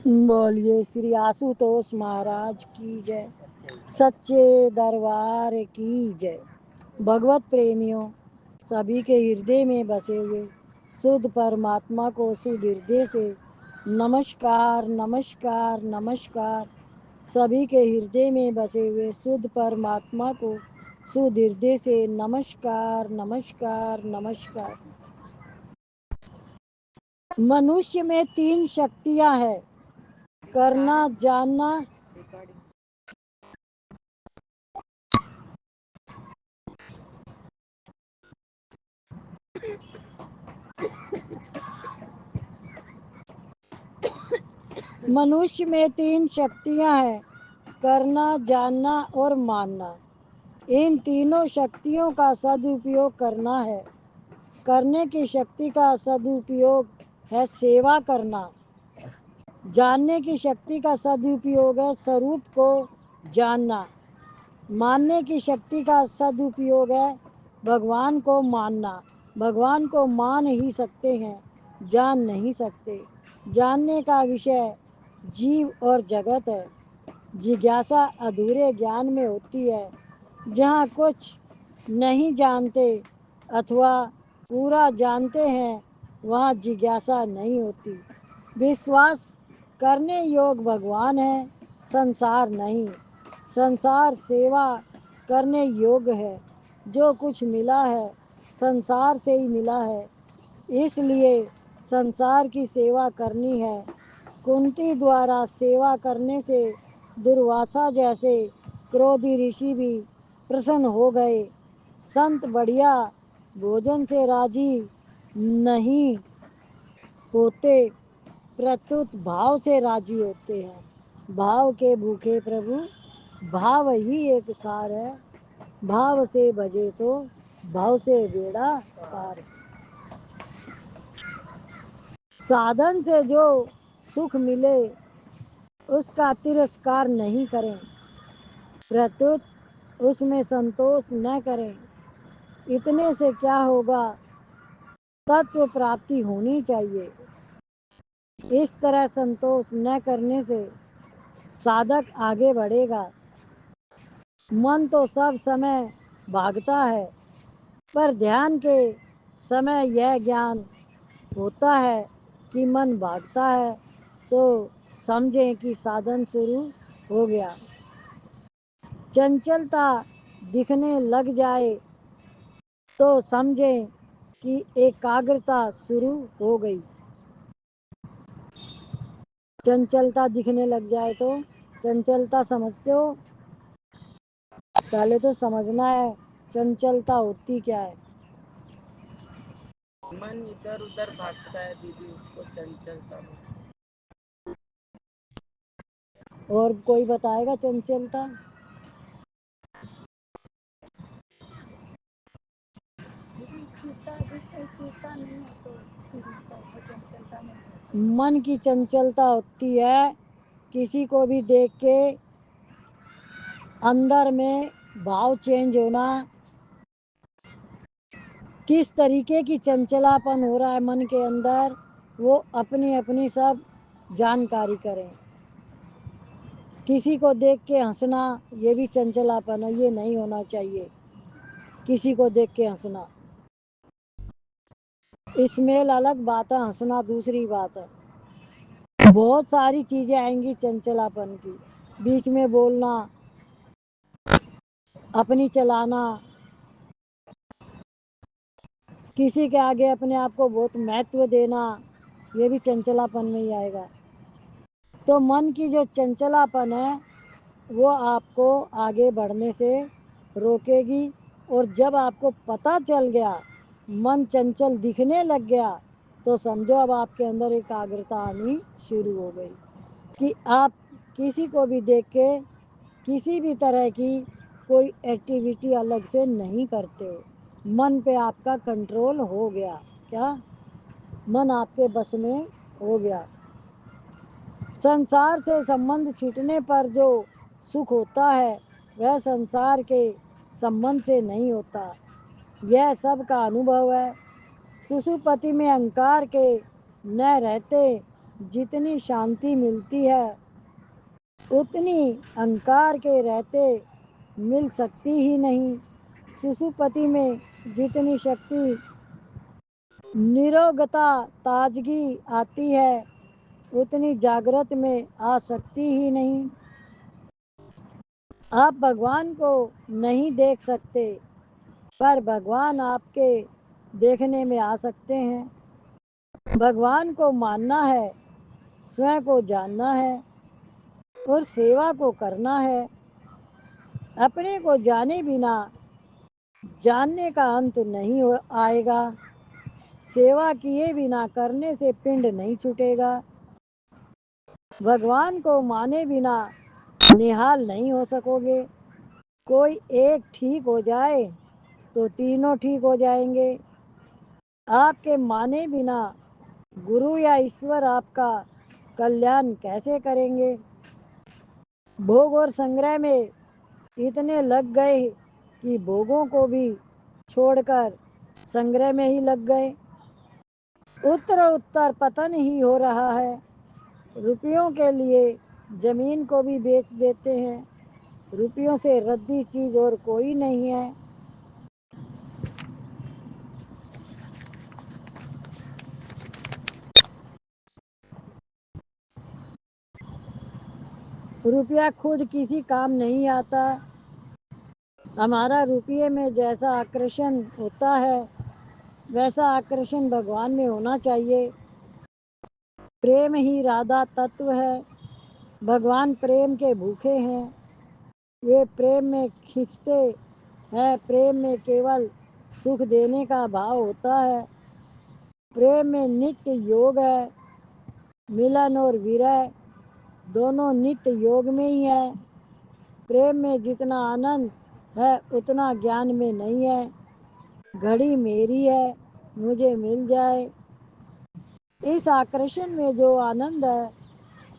बोलिए श्री आशुतोष महाराज की जय, सच्चे दरबार की जय। भगवत प्रेमियों, सभी के हृदय में बसे हुए शुद्ध परमात्मा को शुद्ध हृदय से नमस्कार नमस्कार नमस्कार। सभी के हृदय में बसे हुए शुद्ध परमात्मा को शुद्ध हृदय से नमस्कार नमस्कार नमस्कार। मनुष्य में 3 शक्तियां हैं: करना, जानना, मनुष्य में 3 शक्तियां हैं: करना, जानना और मानना। इन तीनों शक्तियों का सदुपयोग करना है। करने की शक्ति का सदुपयोग है सेवा करना। जानने की शक्ति का सदुपयोग है स्वरूप को जानना। मानने की शक्ति का सदुपयोग है भगवान को मानना। भगवान को मान ही सकते हैं, जान नहीं सकते। जानने का विषय जीव और जगत है। जिज्ञासा अधूरे ज्ञान में होती है। जहाँ कुछ नहीं जानते अथवा पूरा जानते हैं, वहाँ जिज्ञासा नहीं होती। विश्वास करने योग भगवान है, संसार नहीं। संसार सेवा करने योग्य है। जो कुछ मिला है संसार से ही मिला है, इसलिए संसार की सेवा करनी है। कुंती द्वारा सेवा करने से दुर्वासा जैसे क्रोधी ऋषि भी प्रसन्न हो गए। संत बढ़िया भोजन से राजी नहीं होते, प्रत्युत भाव से राजी होते हैं। भाव के भूखे प्रभु, भाव ही एक सार है। भाव से भजे तो भाव से बेड़ा पार। साधन से जो सुख मिले उसका तिरस्कार नहीं करें, प्रत्युत उसमें संतोष न करें। इतने से क्या होगा, तत्व प्राप्ति होनी चाहिए। इस तरह संतोष न करने से साधक आगे बढ़ेगा। मन तो सब समय भागता है, पर ध्यान के समय यह ज्ञान होता है कि मन भागता है, तो समझें कि साधन शुरू हो गया। चंचलता दिखने लग जाए तो समझें कि एकाग्रता शुरू हो गई। चंचलता दिखने लग जाए तो चंचलता समझते हो? पहले तो समझना है चंचलता होती क्या है। मन इधर उधर भागता है दीदी, उसको चंचलता बोलते हैं। और कोई बताएगा चंचलता? मन की चंचलता होती है किसी को भी देख के अंदर में भाव चेंज होना। किस तरीके की चंचलापन हो रहा है मन के अंदर, वो अपनी अपनी सब जानकारी करें। किसी को देख के हंसना, ये भी चंचलापन है, ये नहीं होना चाहिए। किसी को देख के हंसना, स्मेल अलग बात है, हंसना दूसरी बात है। बहुत सारी चीजें आएंगी चंचलापन की। बीच में बोलना, अपनी चलाना, किसी के आगे अपने आप को बहुत महत्व देना, ये भी चंचलापन में ही आएगा। तो मन की जो चंचलापन है वो आपको आगे बढ़ने से रोकेगी। और जब आपको पता चल गया, मन चंचल दिखने लग गया, तो समझो अब आपके अंदर एकाग्रता आनी शुरू हो गई कि आप किसी को भी देख के किसी भी तरह की कोई एक्टिविटी अलग से नहीं करते हो। मन पे आपका कंट्रोल हो गया। क्या? मन आपके बस में हो गया। संसार से संबंध छूटने पर जो सुख होता है वह संसार के संबंध से नहीं होता। यह सब का अनुभव है। सुषुप्ति में अहंकार के न रहते जितनी शांति मिलती है उतनी अहंकार के रहते मिल सकती ही नहीं। सुषुप्ति में जितनी शक्ति निरोगता ताजगी आती है उतनी जागृत में आ सकती ही नहीं। आप भगवान को नहीं देख सकते पर भगवान आपके देखने में आ सकते हैं। भगवान को मानना है, स्वयं को जानना है और सेवा को करना है। अपने को जाने बिना जानने का अंत नहीं आएगा। सेवा किए बिना करने से पिंड नहीं छूटेगा। भगवान को माने बिना निहाल नहीं हो सकोगे। कोई एक ठीक हो जाए तो तीनों ठीक हो जाएंगे। आपके माने बिना गुरु या ईश्वर आपका कल्याण कैसे करेंगे। भोग और संग्रह में इतने लग गए कि भोगों को भी छोड़कर संग्रह में ही लग गए। उत्तर पतन ही हो रहा है। रुपयों के लिए जमीन को भी बेच देते हैं। रुपयों से रद्दी चीज और कोई नहीं है। रुपया खुद किसी काम नहीं आता। हमारा रुपये में जैसा आकर्षण होता है वैसा आकर्षण भगवान में होना चाहिए। प्रेम ही राधा तत्व है। भगवान प्रेम के भूखे हैं। वे प्रेम में खींचते हैं। प्रेम में केवल सुख देने का भाव होता है। प्रेम में नित्य योग है। मिलन और विरह दोनों नित्य योग में ही है। प्रेम में जितना आनंद है उतना ज्ञान में नहीं है। घड़ी मेरी है, मुझे मिल जाए। इस आकर्षण में जो आनंद है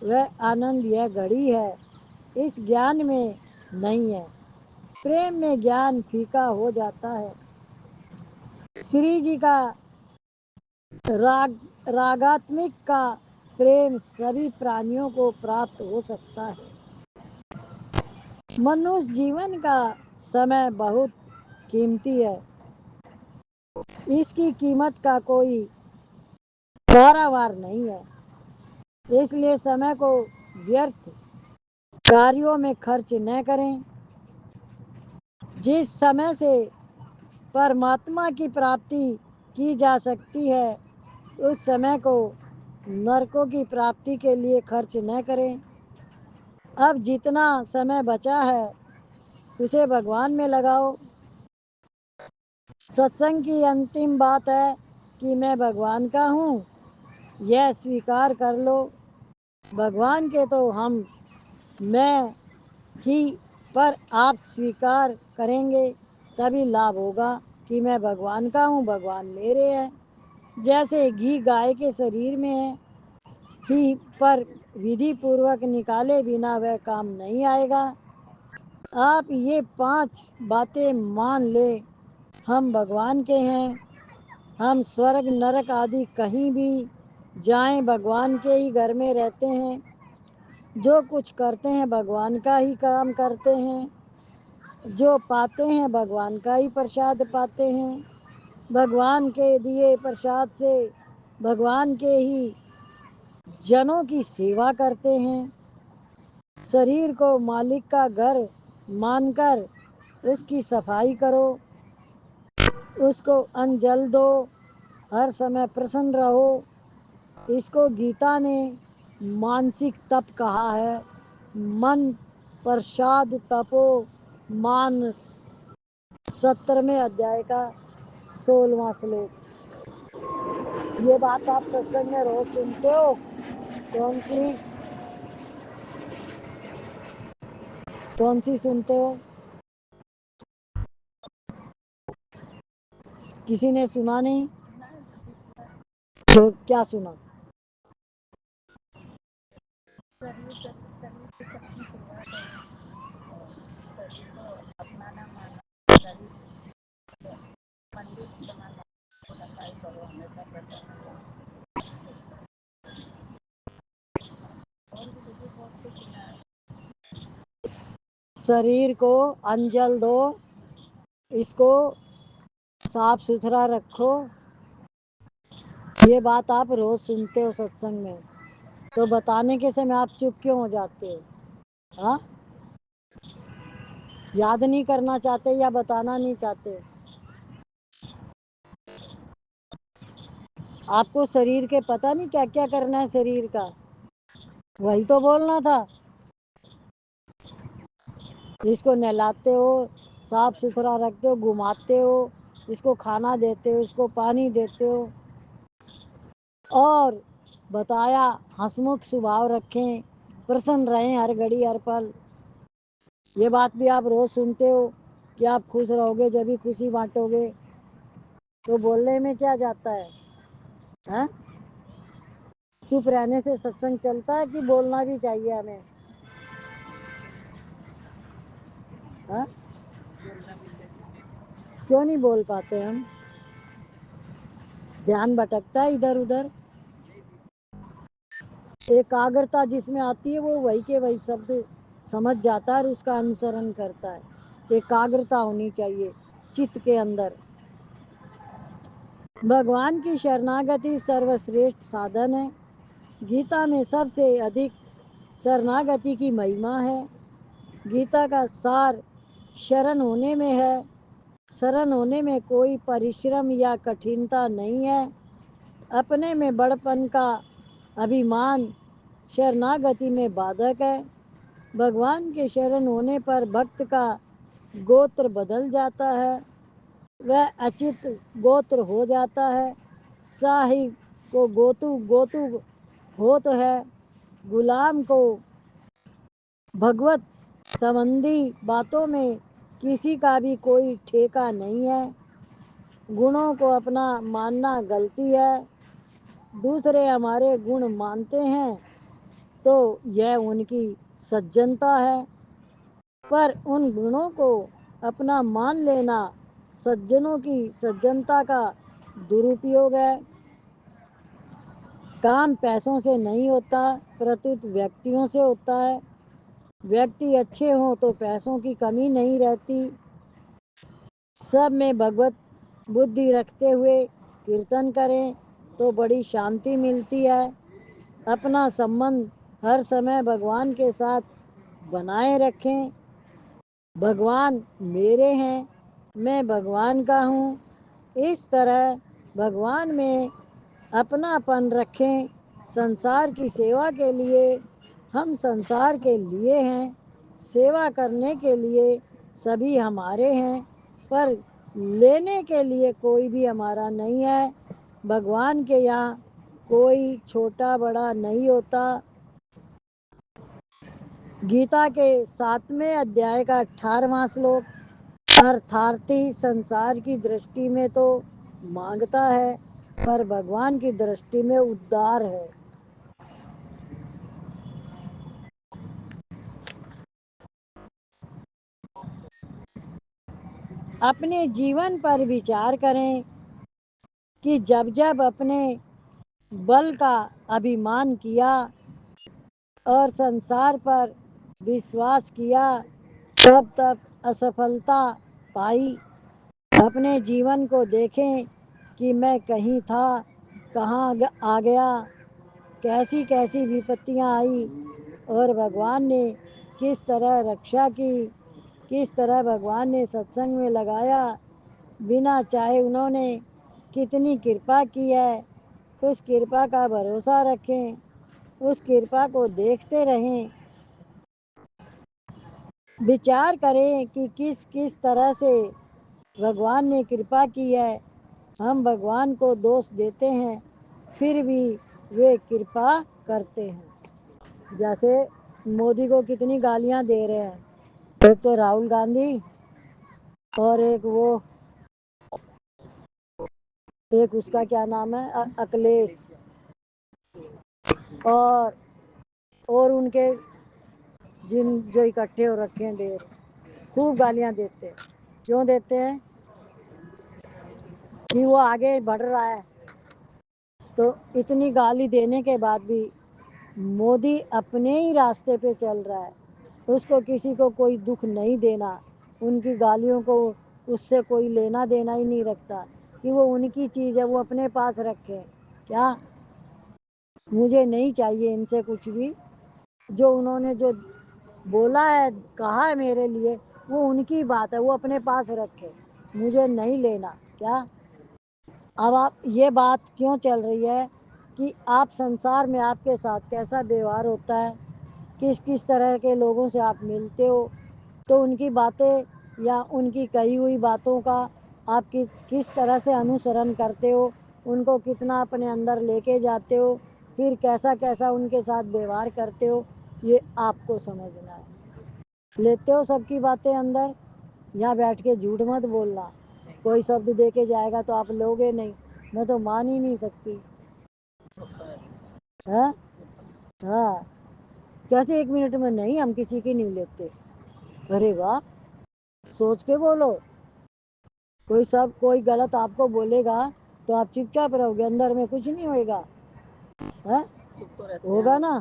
वह आनंद यह घड़ी है, इस ज्ञान में नहीं है। प्रेम में ज्ञान फीका हो जाता है। श्री जी का रागात्मिक का प्रेम सभी प्राणियों को प्राप्त हो सकता है। मनुष्य जीवन का समय बहुत कीमती है। इसकी कीमत का कोई पारावार नहीं है। इसलिए समय को व्यर्थ कार्यों में खर्च न करें। जिस समय से परमात्मा की प्राप्ति की जा सकती है उस समय को नरकों की प्राप्ति के लिए खर्च न करें। अब जितना समय बचा है उसे भगवान में लगाओ। सत्संग की अंतिम बात है कि मैं भगवान का हूँ, यह स्वीकार कर लो। भगवान के तो हम मैं ही, पर आप स्वीकार करेंगे तभी लाभ होगा कि मैं भगवान का हूँ, भगवान मेरे हैं। जैसे घी गाय के शरीर में है ही, पर विधि पूर्वक निकाले बिना वह काम नहीं आएगा। आप ये 5 बातें मान ले, हम भगवान के हैं। हम स्वर्ग नरक आदि कहीं भी जाएं भगवान के ही घर में रहते हैं। जो कुछ करते हैं भगवान का ही काम करते हैं। जो पाते हैं भगवान का ही प्रसाद पाते हैं। भगवान के दिए प्रसाद से भगवान के ही जनों की सेवा करते हैं। शरीर को मालिक का घर मानकर उसकी सफाई करो, उसको अन्न जल दो, हर समय प्रसन्न रहो। इसको गीता ने मानसिक तप कहा है। मन प्रसाद तपो मानस, 17वें अध्याय का 16वां श्लोक। ये बात आप सत्संग में रोज सुनते हो। कौन सी सुनते हो? किसी ने सुना नहीं तो क्या सुना? शरीर को अंजल दो, इसको साफ सुथरा रखो। ये बात आप रोज सुनते हो सत्संग में, तो बताने के समय आप चुप क्यों हो जाते हो? हाँ, याद नहीं करना चाहते या बताना नहीं चाहते? आपको शरीर के पता नहीं क्या क्या करना है शरीर का, वही तो बोलना था। इसको नहलाते हो, साफ सुथरा रखते हो, घुमाते हो, इसको खाना देते हो, इसको पानी देते हो, और बताया हंसमुख स्वभाव रखें, प्रसन्न रहें हर घड़ी हर पल। ये बात भी आप रोज सुनते हो कि आप खुश रहोगे जब भी खुशी बांटोगे। तो बोलने में क्या जाता है? हाँ? चुप रहने से सत्संग चलता है कि बोलना भी चाहिए हमें? हाँ? क्यों नहीं बोल पाते हम? ध्यान भटकता है इधर उधर। एकाग्रता जिसमें आती है वो वही के वही शब्द समझ जाता है और उसका अनुसरण करता है। एकाग्रता होनी चाहिए चित्त के अंदर। भगवान की शरणागति सर्वश्रेष्ठ साधन है। गीता में सबसे अधिक शरणागति की महिमा है। गीता का सार शरण होने में है। शरण होने में कोई परिश्रम या कठिनता नहीं है। अपने में बड़पन का अभिमान शरणागति में बाधक है। भगवान के शरण होने पर भक्त का गोत्र बदल जाता है, वह अच्युत गोत्र हो जाता है। साहिब को गोतु होत है। गुलाम को भगवत संबंधी बातों में किसी का भी कोई ठेका नहीं है। गुणों को अपना मानना गलती है। दूसरे हमारे गुण मानते हैं तो यह उनकी सज्जनता है, पर उन गुणों को अपना मान लेना सज्जनों की सज्जनता का दुरुपयोग है। काम पैसों से नहीं होता, प्रत्युत व्यक्तियों से होता है। व्यक्ति अच्छे हों तो पैसों की कमी नहीं रहती। सब में भगवत बुद्धि रखते हुए कीर्तन करें तो बड़ी शांति मिलती है। अपना संबंध हर समय भगवान के साथ बनाए रखें। भगवान मेरे हैं, मैं भगवान का हूँ, इस तरह भगवान में अपनापन रखें। संसार की सेवा के लिए हम संसार के लिए हैं, सेवा करने के लिए सभी हमारे हैं, पर लेने के लिए कोई भी हमारा नहीं है। भगवान के यहाँ कोई छोटा बड़ा नहीं होता। गीता के 7वें अध्याय का 18वां श्लोक, अर्थार्थी संसार की दृष्टि में तो मांगता है, पर भगवान की दृष्टि में उदार है। अपने जीवन पर विचार करें कि जब जब अपने बल का अभिमान किया और संसार पर विश्वास किया, तब तब असफलता पाई। अपने जीवन को देखें कि मैं कहीं था, कहाँ आ गया, कैसी कैसी विपत्तियां आई और भगवान ने किस तरह रक्षा की, किस तरह भगवान ने सत्संग में लगाया, बिना चाहे उन्होंने कितनी कृपा की है। उस कृपा का भरोसा रखें, उस कृपा को देखते रहें। विचार करें कि किस किस तरह से भगवान ने कृपा की है। हम भगवान को दोष देते हैं, फिर भी वे कृपा करते हैं। जैसे मोदी को कितनी गालियां दे रहे हैं, एक तो राहुल गांधी और एक उसका क्या नाम है, अखिलेश, और उनके जिन जो इकट्ठे हो रखे हैं ढेर, खूब गालियां देते हैं। क्यों देते हैं? कि वो आगे बढ़ रहा है। तो इतनी गाली देने के बाद भी मोदी अपने ही रास्ते पे चल रहा है। اس کو کسی کو کوئی دکھ نہیں دینا، ان کی گالیوں کو اس سے کوئی لینا دینا ہی نہیں رکھتا، کہ وہ ان کی چیز ہے، وہ اپنے پاس رکھے. کیا مجھے نہیں چاہیے ان سے کچھ بھی، جو انہوں نے جو بولا ہے کہا ہے میرے لیے وہ ان کی بات ہے، وہ اپنے پاس رکھے، مجھے نہیں لینا. کیا اب آپ یہ بات کیوں چل رہی ہے کہ آپ سنسار میں آپ کے ساتھ کیسا ویوہار ہوتا ہے، کس کس طرح کے لوگوں سے آپ ملتے ہو، تو ان کی باتیں یا ان کی کہی ہوئی باتوں کا آپ کی کس طرح سے انوسرن کرتے ہو، ان کو کتنا اپنے اندر لے کے جاتے ہو، پھر کیسا کیسا ان کے ساتھ ویوہار کرتے ہو، یہ آپ کو سمجھنا ہے. لیتے ہو سب کی باتیں اندر، یہاں بیٹھ کے جھوٹ مت بولنا. کوئی شبد دے کے جائے گا تو آپ لوگے نہیں، میں تو مان ہی نہیں سکتی. ہاں کیسے 1 منٹ میں نہیں، ہم کسی کی نہیں لیتے. ارے واہ، سوچ کے بولو. کوئی غلط آپ کو بولے گا تو آپ چپ چاپ رہو گے، اندر میں کچھ نہیں ہوئے گا. ہوگا نا،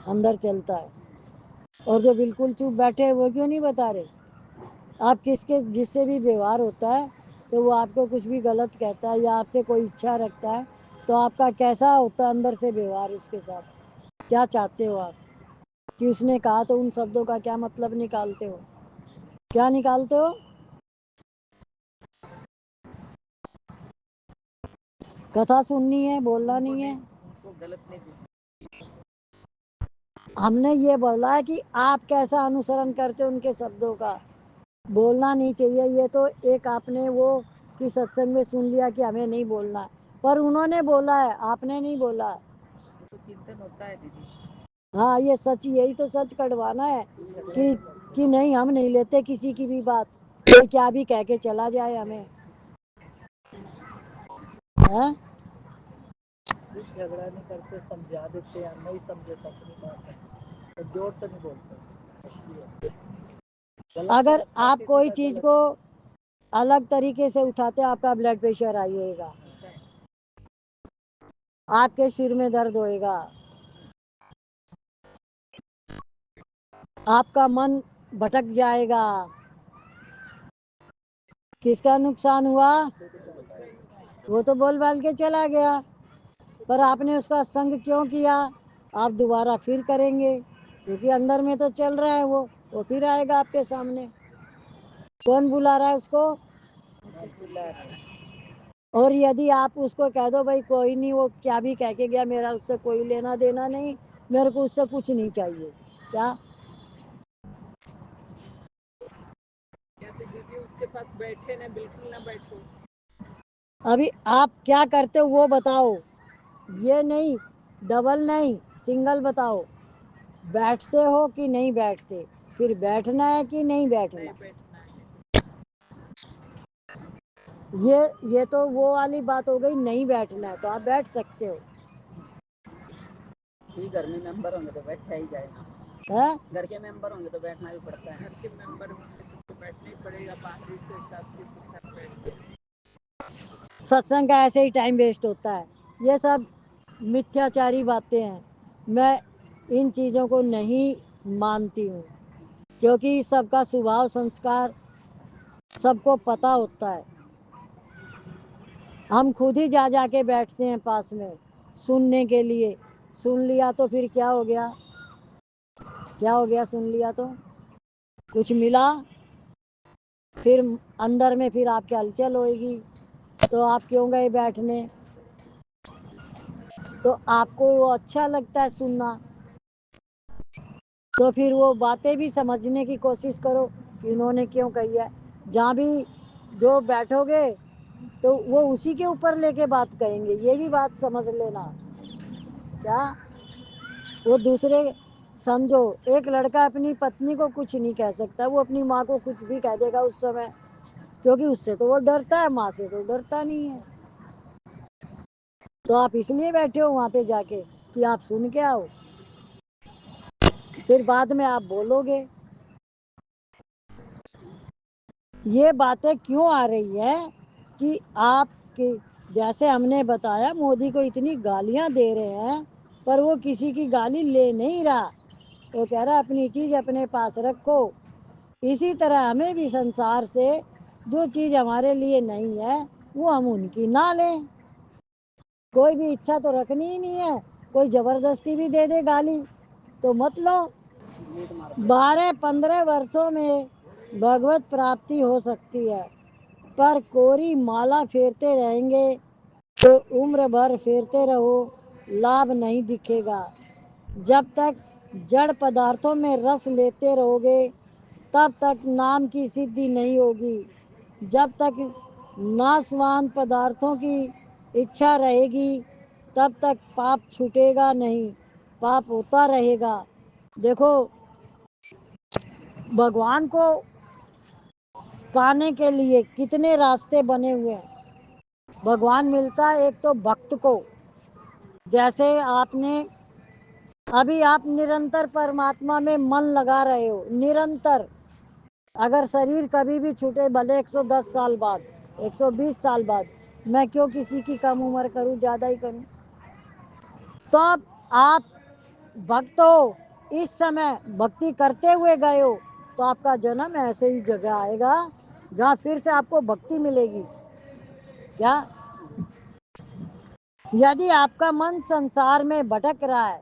اندر چلتا ہے. اور جو بالکل چپ بیٹھے وہ کیوں نہیں بتا رہے؟ آپ جس سے بھی ویوہار ہوتا ہے تو وہ آپ کو کچھ بھی غلط کہتا ہے یا آپ سے کوئی اچھا رکھتا ہے تو آپ کا کیسا ہوتا ہے اندر سے ویوہار اس کے ساتھ؟ کیا چاہتے ہو آپ کہ اس نے کہا تو ان شبدوں کا کیا مطلب نکالتے ہو؟ کیا نکالتے ہو؟ کتھا سننی ہے، بولنا نہیں ہے. ہم نے یہ بولا ہے کہ آپ کیسا انوسرن کرتے ان کے شبدوں کا، بولنا نہیں چاہیے. یہ تو ایک آپ نے وہ کہ ستسنگ میں سن لیا کہ ہمیں نہیں بولنا ہے، پر انہوں نے بولا ہے، آپ نے نہیں بولا ہے. تو چنتن ہوتا ہے دیدی. ہاں یہ سچ، یہی تو سچ کڑوانا ہے کہ نہیں ہم نہیں لیتے کسی کی بھی بات، کوئی کیا بھی کہہ کے چلا جائے ہمیں. جھگڑا نہیں کرتے، سمجھا دیتے ہیں، نہیں سمجھے تو اپنی بات ہے، زور سے نہیں بولتے. اگر آپ کوئی چیز کو الگ طریقے سے اٹھاتے آپ کا بلڈ پریشر ہائی ہوئے گا، آپ کے سر میں درد ہوئے گا، آپ کا من بھٹک جائے گا. کس کا نقصان ہوا؟ وہ تو بول بال کے چلا گیا، پر آپ نے اس کا سنگ کیوں کیا؟ آپ دوبارہ پھر کریں گے کیونکہ اندر میں تو چل رہا ہے، وہ پھر آئے گا آپ کے سامنے. کون بلا رہا ہے اس کو؟ اور یدی آپ اس کو کہہ دو بھائی کوئی نہیں، وہ کیا بھی کہہ کے گیا، میرا اس سے کوئی لینا دینا نہیں، میرے کو اس سے کچھ نہیں چاہیے. کیا اس کے پاس بیٹھے نہ، بالکل نہ بیٹھو. ابھی آپ کیا کرتے ہو وہ بتاؤ، یہ نہیں ڈبل نہیں سنگل بتاؤ. بیٹھتے ہو کہ نہیں بیٹھتے؟ پھر بیٹھنا ہے کہ نہیں بیٹھنا؟ یہ تو وہ والی بات ہو گئی، نہیں بیٹھنا ہے تو آپ بیٹھ سکتے ہو. گھر میں ممبر ہوں گے تو بیٹھا ہی جائے گا. گھر کے ممبر ہوں گے تو بیٹھنا ہی پڑتا ہے. گھر کے ممبر ہوں گے تو بیٹھنا ہی پڑے گا. باقی سے سب کسی کے ساتھ بیٹھتے ہیں. ستسنگ کا ایسے ہی ٹائم ویسٹ ہوتا ہے. یہ سب متھیاچاری باتیں ہیں، میں ان چیزوں کو نہیں مانتی ہوں، کیونکہ سب کا سوبھاؤ سنسکار سب کو پتہ ہوتا ہے. ہم خود ہی جا جا کے بیٹھتے ہیں پاس میں سننے کے لیے. سن لیا تو پھر کیا ہو گیا؟ کیا ہو گیا سن لیا تو؟ کچھ ملا؟ پھر اندر میں پھر آپ کی ہلچل ہوئے گی تو آپ کیوں گئے بیٹھنے؟ تو آپ کو وہ اچھا لگتا ہے سننا، تو پھر وہ باتیں بھی سمجھنے کی کوشش کرو کہ انہوں نے کیوں کہی ہے. جہاں بھی جو بیٹھو گے تو وہ اسی کے اوپر لے کے بات کہیں گے، یہ بھی بات سمجھ لینا. کیا وہ دوسرے سمجھو، ایک لڑکا اپنی پتنی کو کچھ نہیں کہہ سکتا، وہ اپنی ماں کو کچھ بھی کہہ دے گا اس سمے، کیونکہ اس سے تو وہ ڈرتا ہے، ماں سے تو ڈرتا نہیں ہے. تو آپ اس لیے بیٹھے ہو وہاں پہ جا کے کہ آپ سن کے آؤ، پھر بعد میں آپ بولو گے. یہ باتیں کیوں آ رہی ہے کہ آپ کے جیسے ہم نے بتایا مودی کو اتنی گالیاں دے رہے ہیں پر وہ کسی کی گالی لے نہیں رہا. وہ कह रहा अपनी चीज अपने पास रखो। इसी तरह हमें भी संसार से जो चीज हमारे लिए नहीं है वो हम उनकी ना लें। कोई भी इच्छा तो रखनी ही नहीं है। कोई जबरदस्ती भी दे दे गाली तो मत लो। 12-15 वर्षों में भगवत प्राप्ति हो सकती है, पर कोरी माला फेरते रहेंगे तो उम्र भर फेरते रहो, लाभ नहीं दिखेगा। जब तक जड़ पदार्थों में रस लेते रहोगे तब तक नाम की सिद्धि नहीं होगी। जब तक नाशवान पदार्थों की इच्छा रहेगी तब तक पाप छूटेगा नहीं, पाप होता रहेगा। देखो, भगवान को पाने के लिए कितने रास्ते बने हुए हैं। भगवान मिलता है एक तो भक्त को, जैसे आपने अभी आप निरंतर परमात्मा में मन लगा रहे हो, निरंतर। अगर शरीर कभी भी छूटे, भले 110 साल बाद, 120 साल बाद, मैं क्यों किसी की कम उम्र करूं, ज्यादा ही करूं। तो अब आप भक्त हो, इस समय भक्ति करते हुए गए हो, तो आपका जन्म ऐसे ही जगह आएगा जहाँ फिर से आपको भक्ति मिलेगी। क्या यदि आपका मन संसार में भटक रहा है,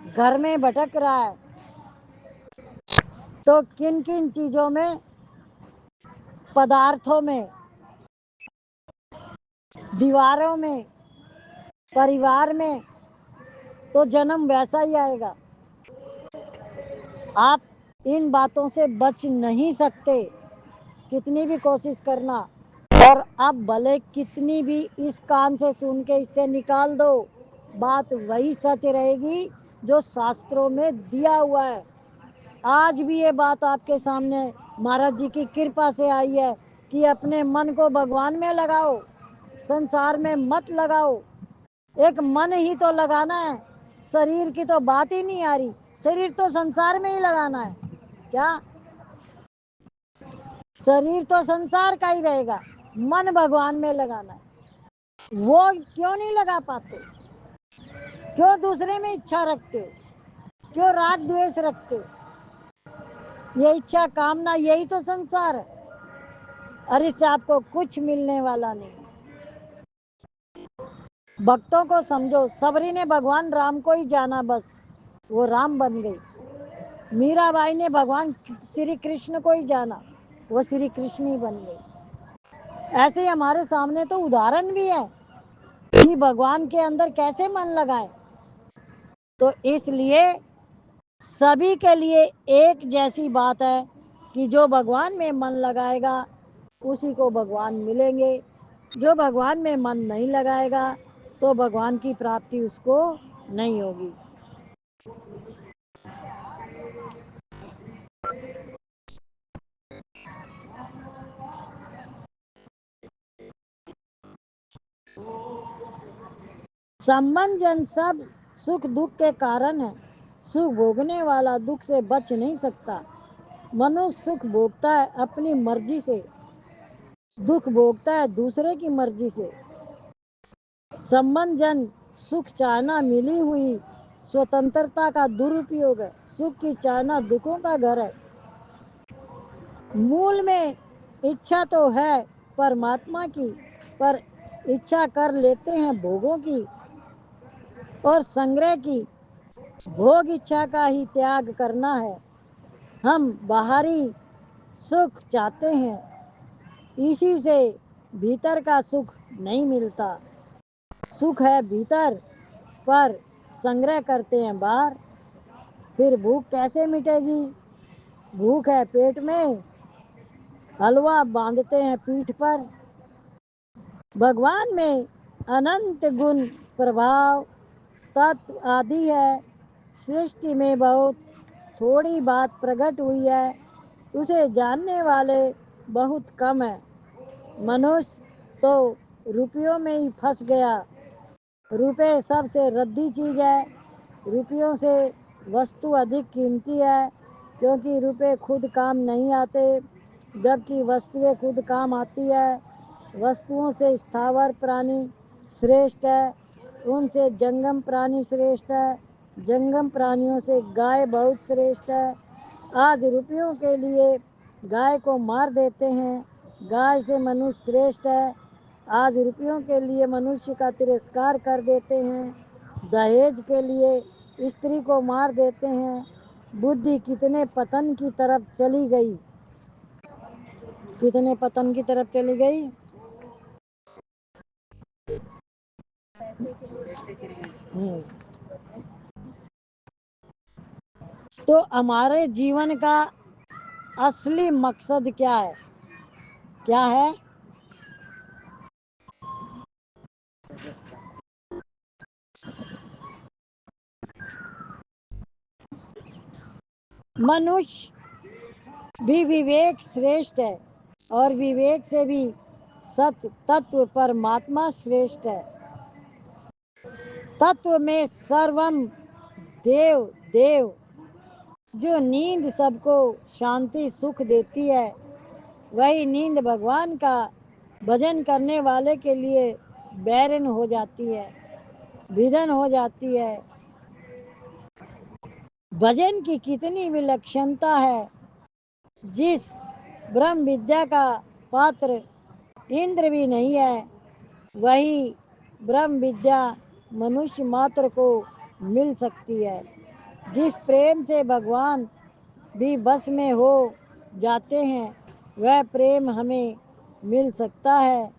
घर में भटक रहा है, तो किन किन चीजों में, पदार्थों में, दीवारों में, परिवार में, तो जन्म वैसा ही आएगा। आप इन बातों से बच नहीं सकते, कितनी भी कोशिश करना। और अब भले कितनी भी इस कान से सुन के इससे निकाल दो, बात वही सच रहेगी जो शास्त्रों में दिया हुआ है। आज भी ये बात आपके सामने महाराज जी की कृपा से आई है कि अपने मन को भगवान में लगाओ, संसार में मत लगाओ। एक मन ही तो लगाना है, शरीर की तो बात ही नहीं आ रही। शरीर तो संसार में ही लगाना है। क्या शरीर तो संसार का ही रहेगा, मन भगवान में लगाना है। वो क्यों नहीं लगा पाते? क्यों दूसरे में इच्छा रखते हो? क्यों राग द्वेष रखते हो? ये इच्छा कामना यही तो संसार है, और इससे आपको कुछ मिलने वाला नहीं। भक्तों को समझो, सबरी ने भगवान राम को ही जाना, बस वो राम बन गई। मीराबाई ने भगवान श्री कृष्ण को ही जाना, वो श्री कृष्ण ही बन गई। ऐसे ही हमारे सामने तो उदाहरण भी है कि भगवान के अंदर कैसे मन लगाए। तो इसलिए सभी के लिए एक जैसी बात है कि जो भगवान में मन लगाएगा उसी को भगवान मिलेंगे। जो भगवान में मन नहीं लगाएगा तो भगवान की प्राप्ति उसको नहीं होगी। संबंध जन सब सुख दुख के कारण है। सुख भोगने वाला दुख से बच नहीं सकता। मनुष्य सुख भोगता है अपनी मर्जी से, दुख भोगता है दूसरे की मर्जी से। संबंध जन सुख चाहना मिली हुई स्वतंत्रता का दुरुपयोग है। सुख की चाहना दुखों का घर है। मूल में इच्छा तो है परमात्मा की, पर इच्छा कर लेते हैं भोगों की और संग्रह की। भोग इच्छा का ही त्याग करना है। हम बाहरी सुख चाहते हैं, इसी से भीतर का सुख नहीं मिलता। सुख है भीतर, पर संग्रह करते हैं बाहर। फिर भूख कैसे मिटेगी? भूख है पेट में, हलवा बांधते हैं पीठ पर। भगवान में अनंत गुण प्रभाव तत्व आदि है। सृष्टि में बहुत थोड़ी बात प्रकट हुई है, उसे जानने वाले बहुत कम है। मनुष्य तो रुपयों में ही फंस गया। रुपए सबसे रद्दी चीज है। रुपयों से वस्तु अधिक कीमती है, क्योंकि रुपए खुद काम नहीं आते, जबकि वस्तुएं खुद काम आती है। वस्तुओं से स्थावर प्राणी श्रेष्ठ है, उनसे जंगम प्राणी श्रेष्ठ है। जंगम प्राणियों से गाय बहुत श्रेष्ठ है। आज रुपयों के लिए गाय को मार देते हैं, गाय से मनुष्य श्रेष्ठ है। आज रुपयों के लिए मनुष्य का तिरस्कार कर देते हैं, दहेज के लिए स्त्री को मार देते हैं। बुद्धि कितने पतन की तरफ चली गई, कितने पतन की तरफ चली गई। तो हमारे जीवन का असली मकसद क्या है? क्या है? मनुष्य भी विवेक श्रेष्ठ है और विवेक से भी सत्य तत्व परमात्मा श्रेष्ठ है। तत्व में सर्वम देव देव। जो नींद सबको शांति सुख देती है, वही नींद भगवान का भजन करने वाले के लिए बैरन हो जाती है, विधन हो जाती है। भजन की कितनी विलक्षणता है। जिस ब्रह्म विद्या का पात्र इंद्र भी नहीं है, वही ब्रह्म विद्या मनुष्य मात्र को मिल सकती है। जिस प्रेम से भगवान भी बस में हो जाते हैं, वह प्रेम हमें मिल सकता है।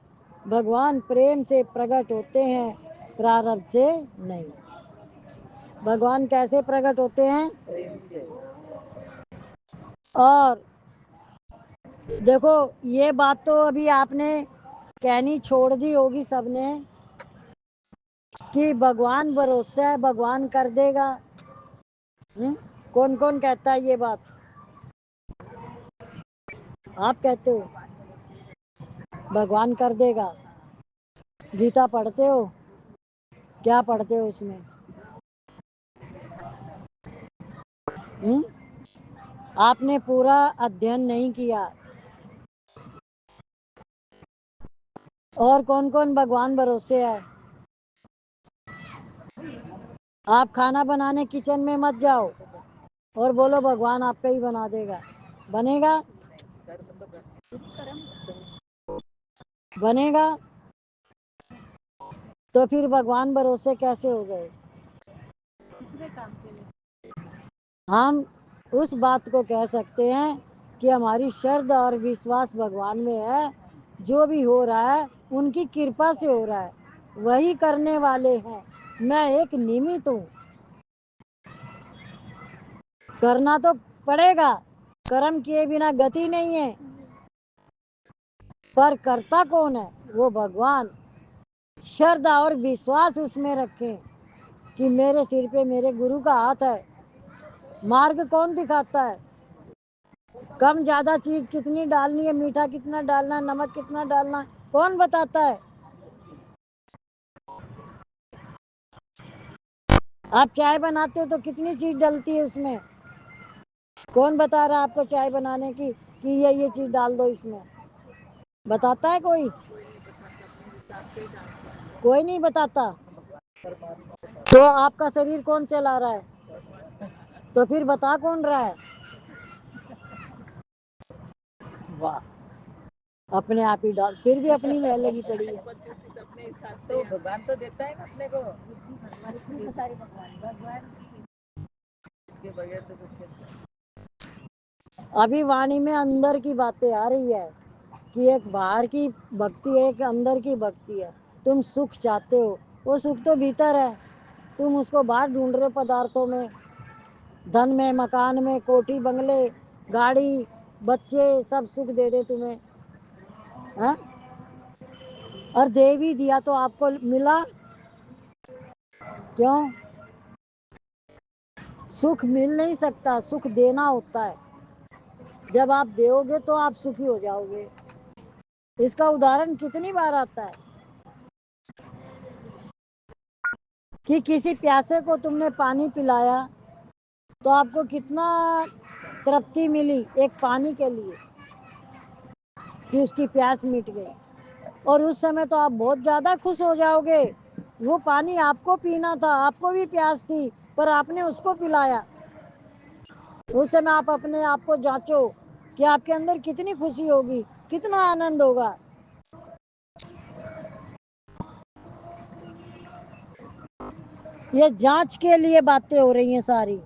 भगवान प्रेम से प्रकट होते हैं, प्रारब्ध से नहीं। भगवान कैसे प्रकट होते हैं? प्रेम से। और देखो, ये बात तो अभी आपने कहनी छोड़ दी होगी सबने कि भगवान भरोसा है, भगवान कर देगा। कौन कौन कहता है ये बात? आप कहते हो भगवान कर देगा। गीता पढ़ते हो? क्या पढ़ते हो उसमें? आपने पूरा अध्ययन नहीं किया। और कौन कौन भगवान भरोसे है? आप खाना बनाने किचन में मत जाओ और बोलो भगवान आपका ही बना देगा। बनेगा? बनेगा? तो फिर भगवान भरोसे कैसे हो गए? हम उस बात को कह सकते हैं कि हमारी श्रद्धा और विश्वास भगवान में है। जो भी हो रहा है उनकी कृपा से हो रहा है, वही करने वाले हैं। मैं एक निमित्त हूँ। करना तो पड़ेगा, कर्म किए बिना गति नहीं है। पर करता कौन है? वो भगवान। श्रद्धा और विश्वास उसमें रखें कि मेरे सिर पे मेरे गुरु का हाथ है। मार्ग कौन दिखाता है? कम ज्यादा चीज कितनी डालनी है, मीठा कितना डालना है, नमक कितना डालना है, कौन बताता है? आप चाय बनाते हो तो कितनी चीज डलती है उसमें? कौन बता रहा है आपको चाय बनाने की कि ये चीज डाल दो इसमें? बताता है कोई? कोई नहीं बताता। तो आपका शरीर कौन चला रहा है? तो फिर बता कौन रहा है? वाह, अपने आप ही डाल, फिर भी अपनी में लगी पड़ी है। अपने हिसाब से तो भगवान तो देता है ना अपने को। भगवान इसके बगैर तो कुछ। अभी वाणी में अंदर की बातें आ रही है कि एक बाहर की भक्ति है, एक अंदर की भक्ति है। तुम सुख चाहते हो, वो सुख तो भीतर है। तुम उसको बाहर ढूंढ रहे हो पदार्थों में, धन में, मकान में, कोठी बंगले, गाड़ी, बच्चे, सब सुख दे दे तुम्हें, है? और दे भी दिया तो आपको मिला क्यों? सुख मिल नहीं सकता, सुख देना होता है। जब आप दोगे तो आप सुखी हो जाओगे। इसका उदाहरण कितनी बार आता है कि किसी प्यासे को तुमने पानी पिलाया तो आपको कितना तृप्ति मिली एक पानी के लिए कि उसकी प्यास मिट गई। और उस समय तो आप बहुत ज्यादा खुश हो जाओगे। वो पानी आपको पीना था, आपको भी प्यास थी, پر آپ نے اس کو پلایا. اس میں آپ اپنے آپ کو جانچو کہ آپ کے اندر کتنی خوشی ہوگی, کتنا آنند ہوگا. یہ جانچ کے لیے باتیں ہو رہی ہیں ساری.